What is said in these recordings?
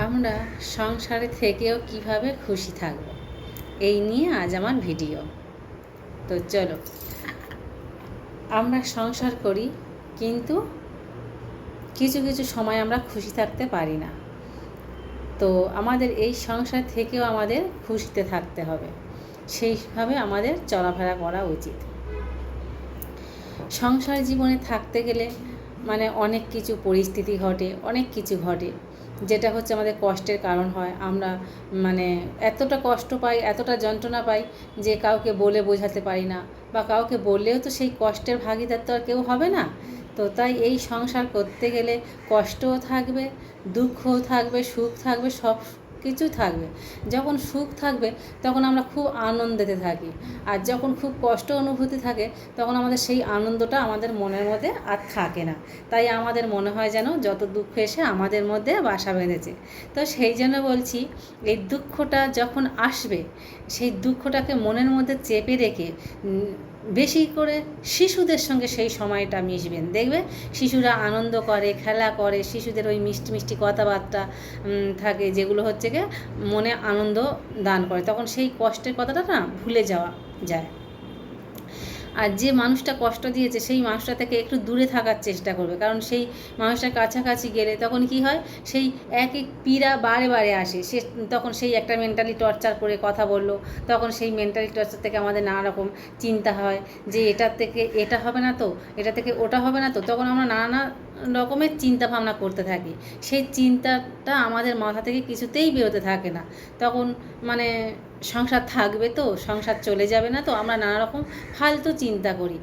আমরা সংসারে থেকেও কিভাবে খুশি থাকব, এই নিয়ে আজ আমার ভিডিও। তো চলো, আমরা সংসার করি কিন্তু কিছু কিছু সময় আমরা খুশি থাকতে পারি না। তো আমাদের এই সংসার থেকেও আমাদের খুশিতে থাকতে হবে, সেইভাবে আমাদের চলাফেরা করা উচিত। সংসার জীবনে থাকতে গেলে অনেক কিছু পরিস্থিতি ঘটে, অনেক কিছু ঘটে, যেটা হচ্ছে আমাদের কষ্টের কারণ হয়। আমরা এতটা কষ্ট পাই, এতটা যন্ত্রণা পাই যে কাউকে বলে বোঝাতে পারি না, বা কাউকে বললেও তো সেই কষ্টের ভাগিদার তো আর কেউ হবে না। তো তাই এই সংসার করতে গেলে কষ্টও থাকবে, দুঃখও থাকবে, সুখ থাকবে, সব কিছু থাকবে। যখন সুখ থাকবে তখন আমরা খুব আনন্দেতে থাকি, আর যখন খুব কষ্ট অনুভূতি থাকে তখন আমাদের সেই আনন্দটা আমাদের মনের মধ্যে আর থাকে না। তাই আমাদের মনে হয় যেন যত দুঃখ এসে আমাদের মধ্যে বাসা বেঁধেছে। তো সেই জন্য বলছি, এই দুঃখটা যখন আসবে সেই দুঃখটাকে মনের মধ্যে চেপে রেখে বেশি করে শিশুদের সঙ্গে সেই সময়টা মিশবেন। দেখবে শিশুরা আনন্দ করে, খেলা করে, শিশুদের ওই মিষ্টি মিষ্টি কথাবার্তা থাকে, যেগুলো হচ্ছে গিয়ে মনে আনন্দ দান করে। তখন সেই কষ্টের কথাটা না ভুলে যাওয়া যায়। আর যে মানুষটা কষ্ট দিয়েছে সেই মানুষটা থেকে একটু দূরে থাকার চেষ্টা করবে, কারণ সেই মানুষটার কাছাকাছি গেলে তখন কি হয়, সেই একই পীড়া বারে বারে আসে। তখন সেই একটা মেন্টালি টর্চার করে কথা বললো, তখন সেই মেন্টালি টর্চার থেকে আমাদের নানা রকম চিন্তা হয় যে এটার থেকে এটা হবে না তো, এটা থেকে ওটা হবে না তো, তখন আমরা নানা রকমের চিন্তা ভাবনা করতে থাকি। সেই চিন্তাটা আমাদের মাথা থেকে কিছুতেই বেরোতে থাকে না। তখন সংসার থাকবে তো, সংসার চলে যাবে না তো, আমরা নানা রকম ফালতু চিন্তা করি।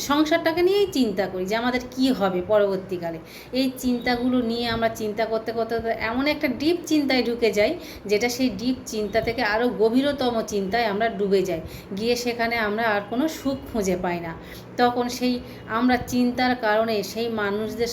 সংসারটাকে নিয়েই চিন্তা করি যে আমাদের কি হবে পরবর্তীকালে। এই চিন্তাগুলো নিয়ে আমরা চিন্তা করতে করতে এমন একটা ডিপ চিন্তায় ঢুকে যাই, যেটা সেই ডিপ চিন্তা থেকে আরও গভীরতম চিন্তায় আমরা ডুবে যাই, গিয়ে সেখানে আমরা আর কোনো সুখ খুঁজে পাই না। তখন সেই আমরা চিন্তার কারণে সেই মানুষদের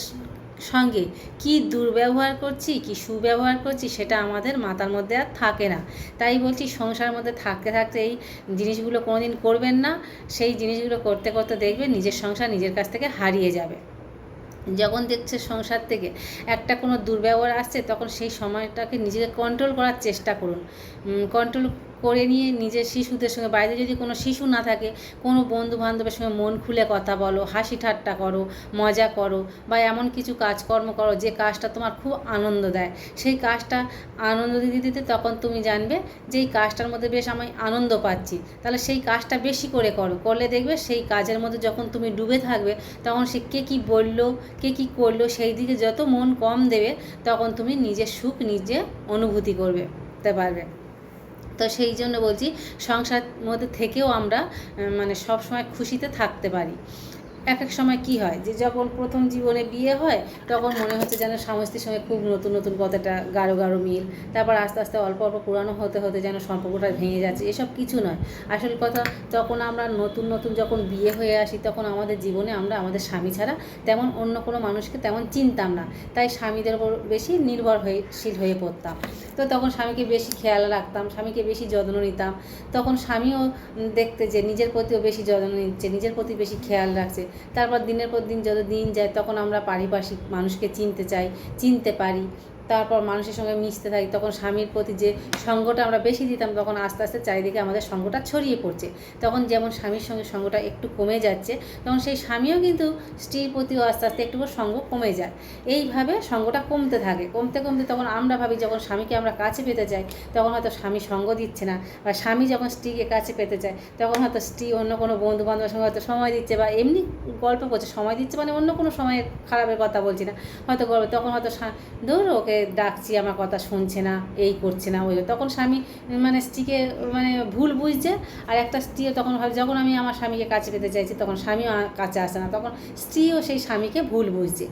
সঙ্গে কি দুর্ব্যবহার করছি, কি সুব্যবহার করছি, সেটা আমাদের মাথার মধ্যে আর থাকে না। তাই বলছি, সংসারের মধ্যে থাকতে থাকতে এই জিনিসগুলো কোনো দিন করবেন না। সেই জিনিসগুলো করতে করতে দেখবেন নিজের সংসার নিজের কাছ থেকে হারিয়ে যাবে। যখন দেখছে সংসার থেকে একটা কোনো দুর্ব্যবহার আসছে, তখন সেই সময়টাকে নিজেকে কন্ট্রোল করার চেষ্টা করুন। কন্ট্রোল করে নিয়ে নিজের শিশুদের সঙ্গে, বাইরে যদি কোনো শিশু না থাকে, কোনো বন্ধু বান্ধবের সঙ্গে মন খুলে কথা বলো, হাসি ঠাট্টা করো, মজা করো, বা এমন কিছু কাজকর্ম করো যে কাজটা তোমার খুব আনন্দ দেয়। সেই কাজটা আনন্দ দিতে দিতে তখন তুমি জানবে যে এই কাজটার মধ্যে বেশ আমি আনন্দ পাচ্ছি, তাহলে সেই কাজটা বেশি করে করো। করলে দেখবে সেই কাজের মধ্যে যখন তুমি ডুবে থাকবে, তখন সে কে কী বললো, কে কী করলো, সেই দিকে যত মন কম দেবে, তখন তুমি নিজের সুখ নিজে অনুভূতি করতে পারবে। তো সেই জন্য বলছি, সংসার মধ্যে থেকেও আমরা সব সময় খুশিতে থাকতে পারি। এক এক সময় কি হয় যে যখন প্রথম জীবনে বিয়ে হয়, তখন মনে হচ্ছে যেন স্বামী স্ত্রীর সঙ্গে খুব নতুন নতুন কতটা গাঢ় গাঢ় মিল, তারপর আস্তে আস্তে অল্প অল্প পুরানো হতে হতে যেন সম্পর্কটা ভেঙে যাচ্ছে। এসব কিছু নয়। আসল কথা, তখন আমরা নতুন নতুন যখন বিয়ে হয়ে আসি, তখন আমাদের জীবনে আমরা আমাদের স্বামী ছাড়া তেমন অন্য কোনো মানুষকে তেমন চিনতাম না। তাই স্বামীদের উপর বেশি নির্ভরশীল হয়ে পড়তাম। তো তখন স্বামীকে বেশি খেয়াল রাখতাম, স্বামীকে বেশি যত্ন নিতাম। তখন স্বামীও দেখতে যে নিজের প্রতিও বেশি যত্ন নিচ্ছে, নিজের প্রতি বেশি খেয়াল রাখছে। তারপর দিনের পর দিন যত দিন যায়, তখন আমরা পারিপার্শ্বিক মানুষকে চিনতে পারি। তারপর মানুষের সঙ্গে মিশতে থাকি, তখন স্বামীর প্রতি যে সঙ্গটা আমরা বেশি দিতাম, তখন আস্তে আস্তে চারিদিকে আমাদের সঙ্গটা ছড়িয়ে পড়ছে। তখন যেমন স্বামীর সঙ্গে সঙ্গটা একটু কমে যাচ্ছে, তখন সেই স্বামীও কিন্তু স্ত্রীর প্রতিও আস্তে আস্তে একটু সঙ্গ কমে যায়। এইভাবে সঙ্গটা কমতে থাকে, কমতে কমতে তখন আমরা ভাবি যখন স্বামীকে আমরা কাছে পেতে চাই, তখন হয়তো স্বামী সঙ্গ দিচ্ছে না, বা স্বামী যখন স্ত্রীকে কাছে পেতে চায়, তখন হয়তো স্ত্রী অন্য কোনো বন্ধু বান্ধবের সঙ্গে হয়তো সময় দিচ্ছে, বা এমনি গল্প করছে। সময় দিচ্ছে অন্য কোনো সময়ের খারাপের কথা বলছি না, হয়তো গল্প। তখন হয়তো ধর ওকে ডাকছি, আমার কথা শুনছে না, এই করছে না, ওই। তখন স্বামী স্ত্রীকে ভুল বুঝছে। আর একটা স্ত্রীও তখন ভাবে, যখন আমি আমার স্বামীকে কাছে পেতে চাইছি, তখন স্বামীও কাছে আসে না, তখন স্ত্রীও সেই স্বামীকে ভুল বুঝছে।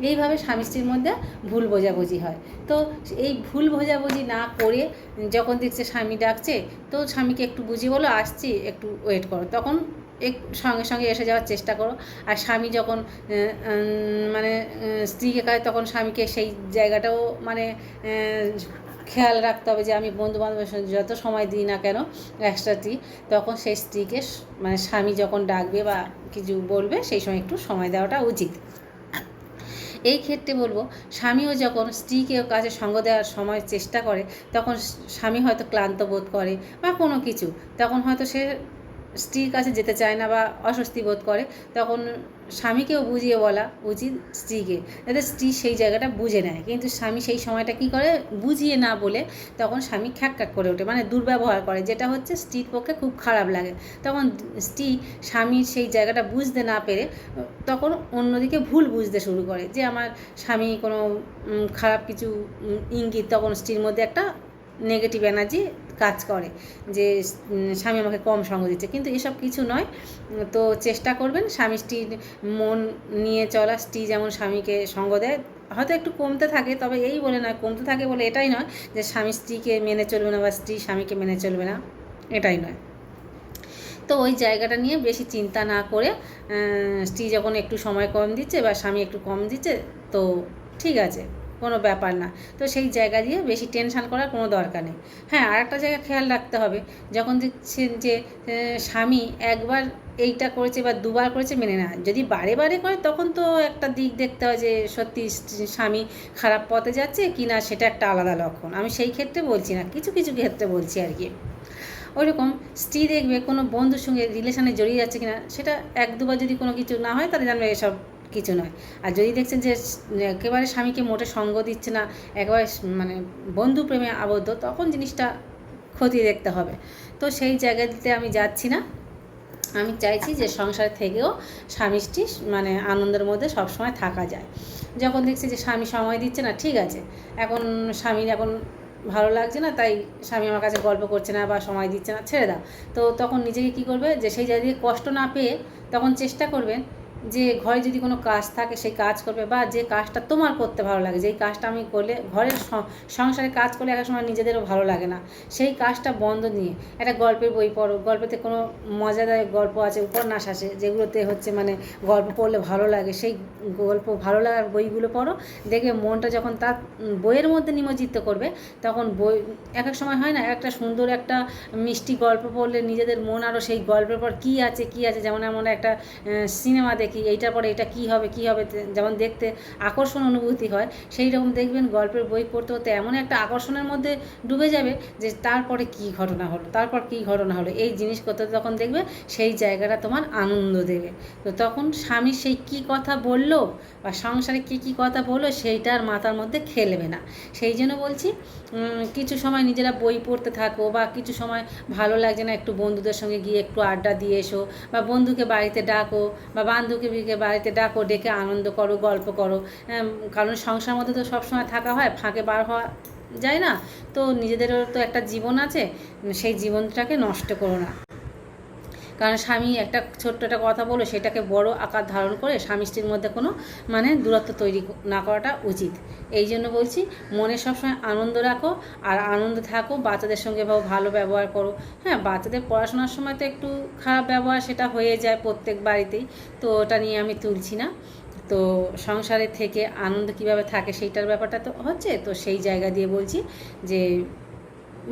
এইভাবে স্বামী স্ত্রীর মধ্যে ভুল বোঝাবুঝি হয়। তো এই ভুল বোঝাবুঝি না করে যখন দেখছে স্বামী ডাকছে, তো স্বামীকে একটু বুঝিয়ে বলো, আসছি, একটু ওয়েট করো, তখন সঙ্গে সঙ্গে এসে যাওয়ার চেষ্টা করো। আর স্বামী যখন স্ত্রীকে কাজ, তখন স্বামীকে সেই জায়গাটাও খেয়াল রাখতে হবে যে আমি বন্ধু বান্ধবের সঙ্গে যত সময় দিই না কেন এক্সট্রা দিই, তখন সেই স্ত্রীকে স্বামী যখন ডাকবে বা কিছু বলবে, সেই সময় একটু সময় দেওয়াটা উচিত। এই ক্ষেত্রে বলবো, স্বামীও যখন স্ত্রীকে কাছে সঙ্গ দেওয়ার সময় চেষ্টা করে, তখন স্বামী হয়তো ক্লান্ত বোধ করে বা কোনো কিছু, তখন হয়তো সে স্ত্রীর কাছে যেতে চায় না বা অস্বস্তি বোধ করে, তখন স্বামীকেও বুঝিয়ে বলা উচিত স্ত্রীকে, যাতে স্ত্রী সেই জায়গাটা বুঝে নেয়। কিন্তু স্বামী সেই সময়টা কী করে, বুঝিয়ে না বলে তখন স্বামী খ্যাক করে ওঠে, মানে দুর্ব্যবহার করে, যেটা হচ্ছে স্ত্রীর পক্ষে খুব খারাপ লাগে। তখন স্ত্রী স্বামীর সেই জায়গাটা বুঝতে না পেরে তখন অন্যদিকে ভুল বুঝতে শুরু করে, যে আমার স্বামী কোনো খারাপ কিছু ইঙ্গিত, তখন স্ত্রীর মধ্যে একটা নেগেটিভ এনার্জি কাজ করে, যে স্বামী আমাকে কম সঙ্গ দিচ্ছে। কিন্তু এসব কিছু নয়। তো চেষ্টা করবেন স্বামী স্ত্রীর মন নিয়ে চলা। স্ত্রী যেমন স্বামীকে সঙ্গ দেয়, হয়তো একটু কমতে থাকে, তবে এই বলে নয়, কমতে থাকে বলে এটাই নয় যে স্বামী স্ত্রীকে মেনে চলবে না বা স্ত্রী স্বামীকে মেনে চলবে না, এটাই নয়। তো ওই জায়গাটা নিয়ে বেশি চিন্তা না করে, স্ত্রী যখন একটু সময় কম দিচ্ছে বা স্বামী একটু কম দিচ্ছে, তো ঠিক আছে, কোনো ব্যাপার না। তো সেই জায়গা দিয়ে বেশি টেনশান করার কোনো দরকার নেই। হ্যাঁ, আর একটা জায়গা খেয়াল রাখতে হবে, যখন দেখছেন যে স্বামী একবার এইটা করেছে বা দুবার করেছে মেনে না, যদি বারে বারে করে, তখন তো একটা দিক দেখতে হয় যে সত্যি স্বামী খারাপ পথে যাচ্ছে কি না, সেটা একটা আলাদা লক্ষণ। আমি সেই ক্ষেত্রে বলছি না, কিছু কিছু ক্ষেত্রে বলছি আর কি। ওইরকম স্ত্রী দেখবে কোনো বন্ধুর সঙ্গে রিলেশানে জড়িয়ে যাচ্ছে কিনা, সেটা এক দুবার যদি কোনো কিছু না হয়, তাহলে জানবে এসব কিছু নয়। আর যদি দেখছেন যে একেবারে স্বামীকে মোটে সঙ্গ দিচ্ছে না, একেবারে মানে বন্ধু প্রেমে আবদ্ধ, তখন জিনিসটা খতিয়ে দেখতে হবে। তো সেই জায়গা দিতে আমি যাচ্ছি না। আমি চাইছি যে সংসার থেকেও স্বামী স্ত্রী মানে আনন্দের মধ্যে সবসময় থাকা যায়। যখন দেখছি যে স্বামী সময় দিচ্ছে না, ঠিক আছে, এখন স্বামীর এখন ভালো লাগছে না, তাই স্বামী আমার কাছে গল্প করছে না বা সময় দিচ্ছে না, ছেড়ে দাও। তো তখন নিজেকে কী করবে, যে সেই জায়গা দিয়ে কষ্ট না পেয়ে তখন চেষ্টা করবেন যে ঘরে যদি কোনো কাজ থাকে সেই কাজ করবে, বা যে কাজটা তোমার করতে ভালো লাগে, যেই কাজটা আমি করলে ঘরের সংসারে কাজ করলে এক সময় নিজেদেরও ভালো লাগে না, সেই কাজটা বন্ধ নিয়ে একটা গল্পের বই পড়ো। গল্পেতে কোনো মজাদায়ক গল্প আছে, উপন্যাস আছে, যেগুলোতে হচ্ছে মানে গল্প পড়লে ভালো লাগে, সেই গল্প ভালো লাগার বইগুলো পড়ো। দেখবে মনটা যখন তার বইয়ের মধ্যে নিমজ্জিত করবে, তখন বই এক এক সময় হয় না, একটা সুন্দর একটা মিষ্টি গল্প পড়লে নিজেদের মন আরও সেই গল্পের পর কী আছে, যেমন আমরা একটা সিনেমা দেখি, এইটার পরে এটা কী হবে, যেমন দেখতে আকর্ষণ অনুভূতি হয়, সেই রকম দেখবেন গল্পের বই পড়তে হতে এমন একটা আকর্ষণের মধ্যে ডুবে যাবে যে তারপরে কী ঘটনা হলো, এই জিনিস করতে তখন দেখবে সেই জায়গাটা তোমার আনন্দ দেবে। তো তখন স্বামী সেই কী কথা বললো বা সংসারে কী কথা বললো, সেইটার মাথার মধ্যে খেলবে না। সেই জন্য বলছি, কিছু সময় নিজেরা বই পড়তে থাকো, বা কিছু সময় ভালো লাগছে না, একটু বন্ধুদের সঙ্গে গিয়ে একটু আড্ডা দিয়ে এসো, বা বন্ধুকে বাড়িতে ডাকো বা বান্ধবীকে বাড়িতে ডাকো, ডেকে আনন্দ করো, গল্প করো। কারণ সংসার মধ্যে তো সবসময় থাকা হয়, ফাঁকে বার হওয়া যায় না। তো নিজেদেরও তো একটা জীবন আছে, সেই জীবনটাকে নষ্ট করো না। কারণ স্বামী একটা ছোট্ট একটা কথা বলে সেটাকে বড় আকার ধারণ করে স্বামী স্ত্রীর মধ্যে কোনো মানে দূরত্ব তৈরি না করাটা উচিত। এই জন্য বলছি, মনে সবসময় আনন্দ রাখো আর আনন্দ থাকো, বাচ্চাদের সঙ্গে ভালো ব্যবহার করো। হ্যাঁ, বাচ্চাদের পড়াশোনার সময় তো একটু খারাপ ব্যবহার সেটা হয়ে যায় প্রত্যেক বাড়িতেই, তো ওটা নিয়ে আমি তুলছি না। তো সংসারের থেকে আনন্দ কিভাবে থাকে সেইটার ব্যাপারটা তো হচ্ছে, তো সেই জায়গা দিয়ে বলছি যে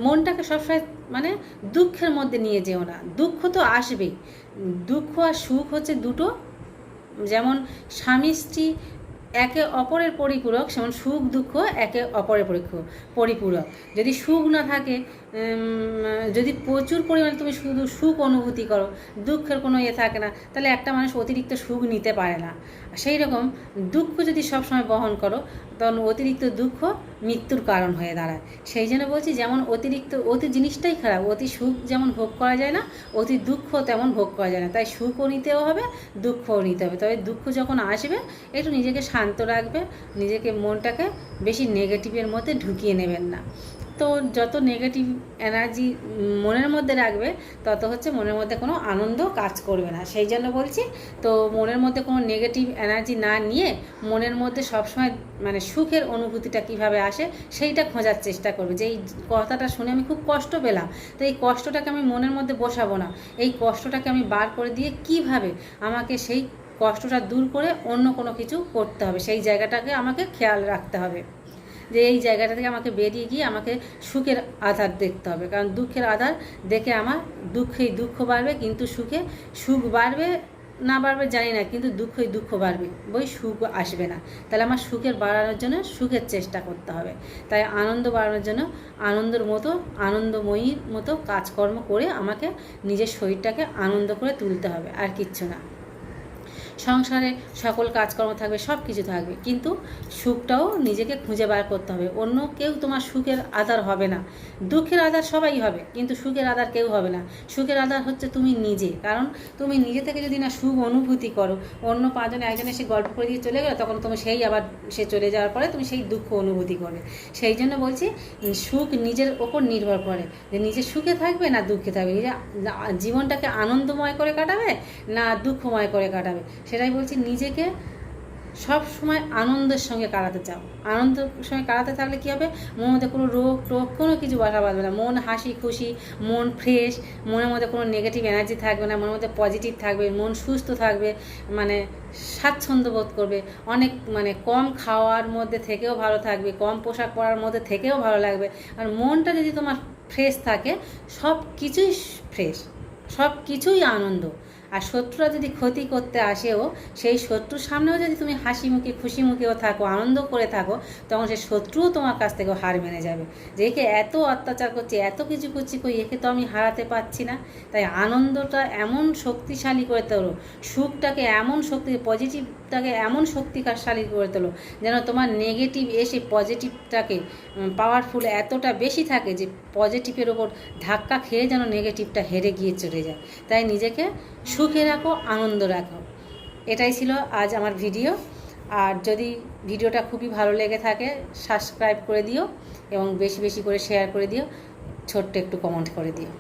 মনটাকে সবসময় মানে দুঃখের মধ্যে নিয়ে যেও না। দুঃখ তো আসবেই, দুঃখ আর সুখ হচ্ছে দুটো, যেমন স্বামী স্ত্রী একে অপরের পরিপূরক, সেমন সুখ দুঃখ একে অপরের পরিপূরক। যদি সুখ না থাকে, যদি প্রচুর পরিমাণে তুমি শুধু সুখ অনুভূতি করো, দুঃখের কোনো থাকে না, তাহলে একটা মানুষ অতিরিক্ত সুখ নিতে পারে না। সেই রকম দুঃখ যদি সবসময় বহন করো, তখন অতিরিক্ত দুঃখ মৃত্যুর কারণ হয়ে দাঁড়ায়। সেই জন্য বলছি, যেমন অতি জিনিসটাই খারাপ, অতি সুখ যেমন ভোগ করা যায় না, অতি দুঃখ তেমন ভোগ করা যায় না। তাই সুখও নিতেও হবে, দুঃখও নিতে হবে। তবে দুঃখ যখন আসবে, একটু নিজেকে শান্ত রাখবে, নিজেকে মনটাকে বেশি নেগেটিভের মধ্যে ঢুকিয়ে নেবেন না। তো যত নেগেটিভ এনার্জি মনের মধ্যে রাখবে, তত হচ্ছে মনের মধ্যে কোনো আনন্দ কাজ করবে না। সেই জন্য বলছি, তো মনের মধ্যে কোনো নেগেটিভ এনার্জি না নিয়ে মনের মধ্যে সবসময় মানে সুখের অনুভূতিটা কিভাবে আসে সেইটা খোঁজার চেষ্টা করবে। যে এই কথাটা শুনে আমি খুব কষ্ট পেলাম, তো এই কষ্টটাকে আমি মনের মধ্যে বসাবো না, এই কষ্টটাকে আমি বার করে দিয়ে কিভাবে আমাকে সেই কষ্টটা দূর করে অন্য কোনো কিছু করতে হবে, সেই জায়গাটাকে আমাকে খেয়াল রাখতে হবে। যে এই জায়গাটা থেকে আমাকে বেরিয়ে গিয়ে আমাকে সুখের আধার দেখতে হবে। কারণ দুঃখের আধার দেখে আমার দুঃখ বাড়বে, কিন্তু সুখে সুখ বাড়বে না বাড়বে জানি না, কিন্তু দুঃখই দুঃখ বাড়বে, সুখ আসবে না। তাহলে আমার সুখের বাড়ানোর জন্য সুখের চেষ্টা করতে হবে। তাই আনন্দ বাড়ানোর জন্য আনন্দময়ীর মতো কাজকর্ম করে আমাকে নিজের শরীরটাকে আনন্দ করে তুলতে হবে, আর কিচ্ছু না। সংসারে সকল কাজকর্ম থাকবে, সব কিছু থাকবে, কিন্তু সুখটাও নিজেকে খুঁজে বার করতে হবে। অন্য কেউ তোমার সুখের আধার হবে না। দুঃখের আধার সবাই হবে, কিন্তু সুখের আধার কেউ হবে না। সুখের আধার হচ্ছে তুমি নিজে। কারণ তুমি নিজে থেকে যদি না সুখ অনুভূতি করো, অন্য পাঁচজনে একজন এসে গল্প করে দিয়ে চলে গেলো, তখন তুমি সেই আবার সে চলে যাওয়ার পরে তুমি সেই দুঃখ অনুভূতি করবে। সেই জন্য বলছি, সুখ নিজের ওপর নির্ভর করে, যে নিজে সুখে থাকবে না দুঃখে থাকবে, নিজে জীবনটাকে আনন্দময় করে কাটাবে না দুঃখময় করে কাটাবে। সেটাই বলছি, নিজেকে সব সময় আনন্দের সঙ্গে কাটাতে চাও। আনন্দের সঙ্গে কাটাতে থাকলে কী হবে, মনের মধ্যে কোনো রোগ টোগ কোনো কিছু বাসা বাঁধবে না। মন হাসি খুশি, মন ফ্রেশ, মনের মধ্যে কোনো নেগেটিভ এনার্জি থাকবে না, মনের মধ্যে পজিটিভ থাকবে, মন সুস্থ থাকবে, মানে স্বাচ্ছন্দ্য বোধ করবে। অনেক কম খাওয়ার মধ্যে থেকেও ভালো থাকবে, কম পোশাক পরার মধ্যে থেকেও ভালো লাগবে। আর মনটা যদি তোমার ফ্রেশ থাকে, সব কিছুই ফ্রেশ, সব কিছুই আনন্দ। আর শত্রুরা যদি ক্ষতি করতে আসেও, সেই শত্রুর সামনেও যদি তুমি হাসি মুখে খুশি মুখেও থাকো, আনন্দ করে থাকো, তখন সেই শত্রুও তোমার কাছ থেকে হার মেনে যাবে, যে একে এত অত্যাচার করছে, এত কিছু করছি, কই একে তো আমি হারাতে পারছি না। তাই আনন্দটা এমন শক্তিশালী করে তোলো, সুখটাকে এমন পজিটিভটাকে এমন শক্তিশালী করে তোলো, যেন তোমার নেগেটিভ এসে পজিটিভটাকে পাওয়ারফুল এতটা বেশি থাকে যে পজিটিভের ওপর ধাক্কা খেয়ে যেন নেগেটিভটা হেরে গিয়ে চলে যায়। তাই নিজেকে সুখে রাখো, আনন্দ রাখো। এটাই ছিল আজ আমার ভিডিও। আর যদি ভিডিওটা খুবই ভালো লেগে থাকে, সাবস্ক্রাইব করে দিও এবং বেশি বেশি করে শেয়ার করে দিও, ছোট্ট একটু কমেন্ট করে দিও।